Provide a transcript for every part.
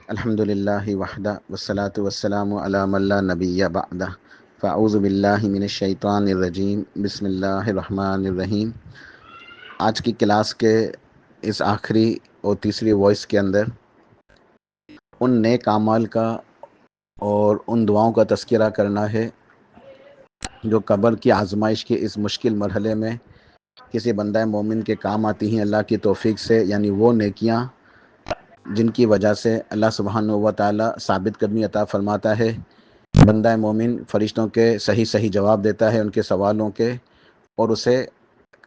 الحمدللہ وحدہ والصلاة والسلام علی من لا نبی بعدہ فاعوذ باللہ من الشیطان الرجیم بسم اللہ الرحمن الرحیم۔ آج کی کلاس کے اس آخری اور تیسری وائس کے اندر ان نیک اعمال کا اور ان دعاؤں کا تذکرہ کرنا ہے جو قبر کی آزمائش کے اس مشکل مرحلے میں کسی بندہ مومن کے کام آتی ہیں اللہ کی توفیق سے، یعنی وہ نیکیاں جن کی وجہ سے اللہ سبحانہ و تعالی ثابت قدمی عطا فرماتا ہے، بندہ مومن فرشتوں کے صحیح جواب دیتا ہے ان کے سوالوں کے، اور اسے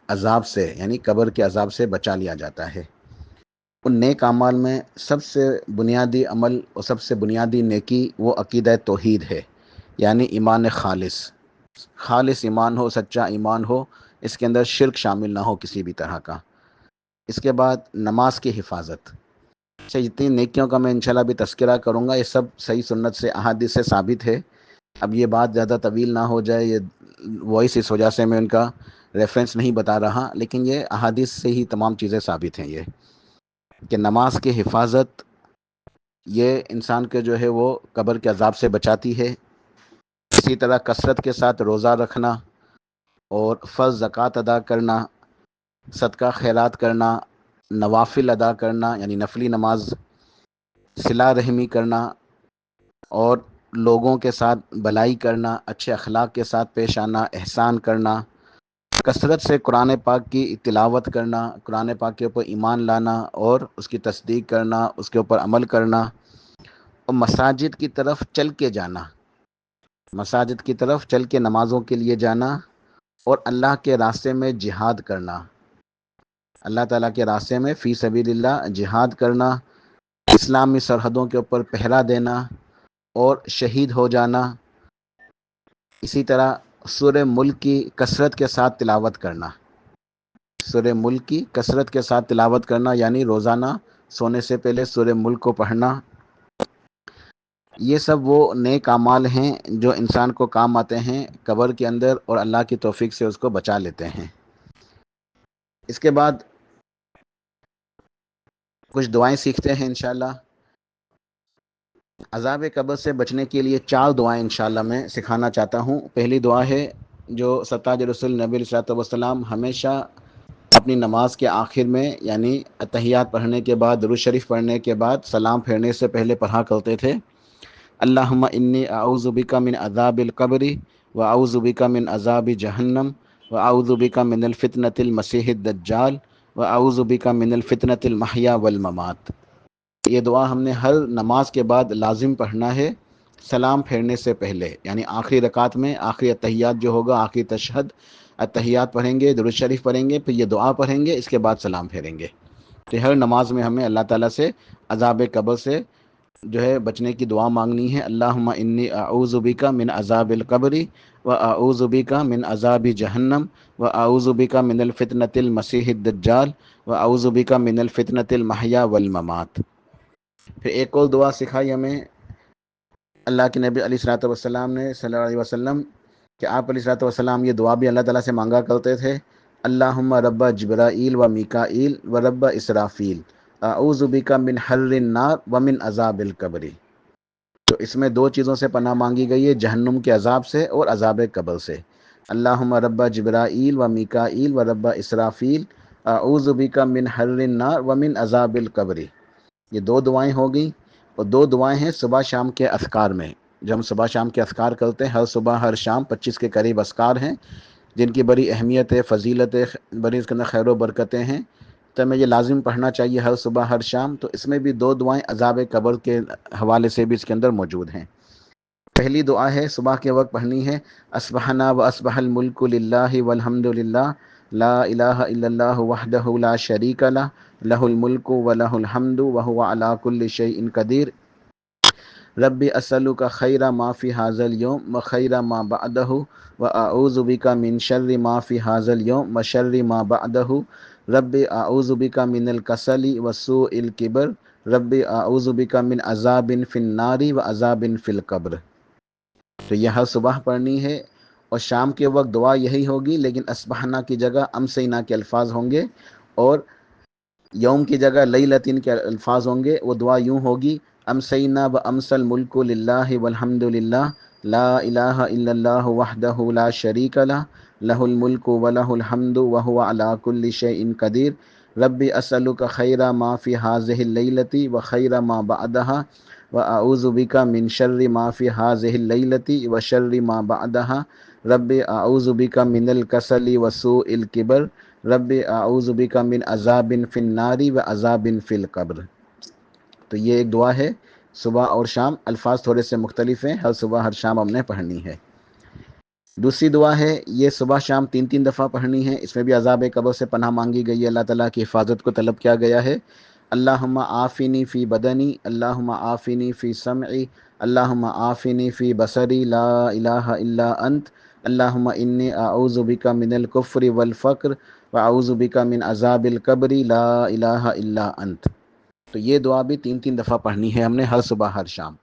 عذاب سے یعنی قبر کے عذاب سے بچا لیا جاتا ہے۔ ان نیک اعمال میں سب سے بنیادی عمل اور سب سے بنیادی نیکی وہ عقیدہ توحید ہے، یعنی ایمان خالص ایمان ہو، سچا ایمان ہو، اس کے اندر شرک شامل نہ ہو کسی بھی طرح کا۔ اس کے بعد نماز کی حفاظت۔ اچھا، جتنی نیکیوں کا میں انشاءاللہ بھی تذکرہ کروں گا یہ سب صحیح سنت سے احادیث سے ثابت ہے۔ اب یہ بات زیادہ طویل نہ ہو جائے، یہ وائس اس وجہ سے میں ان کا ریفرنس نہیں بتا رہا، لیکن یہ احادیث سے ہی تمام چیزیں ثابت ہیں، یہ کہ نماز کی حفاظت یہ انسان کے جو ہے وہ قبر کے عذاب سے بچاتی ہے۔ اسی طرح کثرت کے ساتھ روزہ رکھنا اور فرض زکوٰۃ ادا کرنا، صدقہ خیرات کرنا، نوافل ادا کرنا یعنی نفلی نماز، صلہ رحمی کرنا اور لوگوں کے ساتھ بھلائی کرنا، اچھے اخلاق کے ساتھ پیش آنا، احسان کرنا، کثرت سے قرآن پاک کی تلاوت کرنا، قرآن پاک کے اوپر ایمان لانا اور اس کی تصدیق کرنا، اس کے اوپر عمل کرنا، اور مساجد کی طرف چل کے جانا، مساجد کی طرف چل کے نمازوں کے لیے جانا، اور اللہ کے راستے میں جہاد کرنا، اللہ تعالیٰ کے راستے میں فی سبیل اللہ جہاد کرنا، اسلامی سرحدوں کے اوپر پہرا دینا اور شہید ہو جانا۔ اسی طرح سورہ ملک کی کثرت کے ساتھ تلاوت کرنا، سورہ ملک کی کثرت کے ساتھ تلاوت کرنا یعنی روزانہ سونے سے پہلے سورہ ملک کو پڑھنا۔ یہ سب وہ نیک اعمال ہیں جو انسان کو کام آتے ہیں قبر کے اندر اور اللہ کی توفیق سے اس کو بچا لیتے ہیں۔ اس کے بعد کچھ دعائیں سیکھتے ہیں انشاءاللہ۔ عذاب قبر سے بچنے کے لیے 4 دعائیں انشاءاللہ میں سکھانا چاہتا ہوں۔ پہلی دعا ہے جو سرتاج رسول نبی علیہ الصلوۃ والسلام ہمیشہ اپنی نماز کے آخر میں یعنی اتحیات پڑھنے کے بعد، درود شریف پڑھنے کے بعد، سلام پھیرنے سے پہلے پڑھا کرتے تھے: اللہم انی اعوذ بک من عذاب القبر واعوذ بک من عذاب جہنم واعوذ بک من الفتنۃ المسیح الدجال واعوذ بک من الفتنۃ المحیا والممات۔ یہ دعا ہم نے ہر نماز کے بعد لازم پڑھنا ہے، سلام پھیرنے سے پہلے، یعنی آخری رکعت میں آخری اتحیات جو ہوگا، آخری تشہد اتحیات پڑھیں گے، درود شریف پڑھیں گے، پھر یہ دعا پڑھیں گے، اس کے بعد سلام پھیریں گے۔ تو ہر نماز میں ہمیں اللہ تعالیٰ سے عذاب قبر سے جو ہے بچنے کی دعا مانگنی ہے۔ اللہم انی اعوذ بک من عذاب القبر واعوذ بک من عذاب جہنم واعوذ بک من الفتنۃ المسیح الدجال واعوذ بک من الفتنۃ المحیا والممات۔ پھر ایک اور دعا سکھائی ہمیں اللہ کے نبی علیہ الصلوۃ والسلام نے صلی اللہ علیہ وسلم، کہ آپ علیہ الصلوۃ والسلام یہ دعا بھی اللہ تعالیٰ سے مانگا کرتے تھے: اللہم رب جبرائیل و میکائیل و رب اسرافیل اعوذ بک من حر النار ومن عذاب القبر۔ تو اس میں 2 چیزوں سے پناہ مانگی گئی ہے، جہنم کے عذاب سے اور عذاب قبر سے۔ اللہم رب جبرائیل و میکائیل و رب اسرافیل اعوذ بک من حر النار ومن عذاب القبر۔ یہ 2 دعائیں ہو گئیں، اور 2 دعائیں ہیں صبح شام کے اذکار میں، جو ہم صبح شام کے اذکار کرتے ہیں، ہر صبح ہر شام 25 کے قریب اذکار ہیں جن کی بڑی اہمیت ہے، فضیلت ہے، بڑی اس کے اندر خیر و برکتیں ہیں، تو ہمیں یہ لازم پڑھنا چاہیے ہر صبح ہر شام۔ تو اس میں بھی 2 دعائیں عذاب قبر کے حوالے سے بھی اس کے اندر موجود ہیں۔ پہلی دعا ہے صبح کے وقت پڑھنی ہے: اصبحنا و اصبح الملک للہ والحمد للہ لا الہ الا اللہ وحدہ لا شریک لہ لہ الملک و لہ الحمد وہو علی کل شیء قدیر رب اسألک خیر ما فی ھذا الیوم و خیر ما بعدہ و اعوذ بک من شر ما فی ھذا الیوم و شر ما بعدہ رب اعوذ بک من الکسل و سوء الکبر رب اعوذ بک من عذاب فی النار و عذاب فی القبر۔ تو یہ ہر صبح پڑھنی ہے، اور شام کے وقت دعا یہی ہوگی، لیکن اصبحنا کی جگہ امسینا کے الفاظ ہوں گے، اور یوم کی جگہ لیلتن کے الفاظ ہوں گے۔ وہ دعا یوں ہوگی: امسینا و امسل ملک للہ والحمد للہ لا الہ الا اللہ وحدہ لا شریک لہ لہ الملک ولہ الحمد وہو علی کل شیء قدیر رب اسألک خیر ما فی ہذہ اللیلۃ و خیر ما بعدہا واعوذ بک من شر ما فی ہذہ اللیلۃ و شر ما بعدہا رب اعوذ بک من الکسل وسوء الکبر رب اعوذ بک من عذاب فی النار و عذاب فی القبر۔ تو یہ ایک دعا ہے، صبح اور شام، الفاظ تھوڑے سے مختلف ہیں، ہر صبح ہر شام ہم نے پڑھنی ہے۔ دوسری دعا ہے، یہ صبح شام 3 دفعہ پڑھنی ہے، اس میں بھی عذاب قبر سے پناہ مانگی گئی ہے، اللہ تعالیٰ کی حفاظت کو طلب کیا گیا ہے۔ اللہم عافنی فی بدنی، اللہم عافنی فی سمعی، اللہم عافنی فی بصری، لا الہ الا انت، اللہم انی اعوذ بک من الکفر والفقر واعوذ بک من عذاب القبر، لا الہ الا انت۔ تو یہ دعا بھی 3 دفعہ پڑھنی ہے ہم نے، ہر صبح ہر شام۔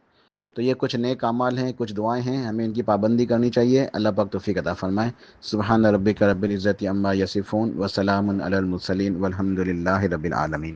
تو یہ کچھ نیک اعمال ہیں، کچھ دعائیں ہیں، ہمیں ان کی پابندی کرنی چاہیے۔ اللہ پاک توفیق عطا فرمائے۔ سبحان ربک رب العزت عما یصفون وسلام علی المرسلین والحمد للہ رب العالمین۔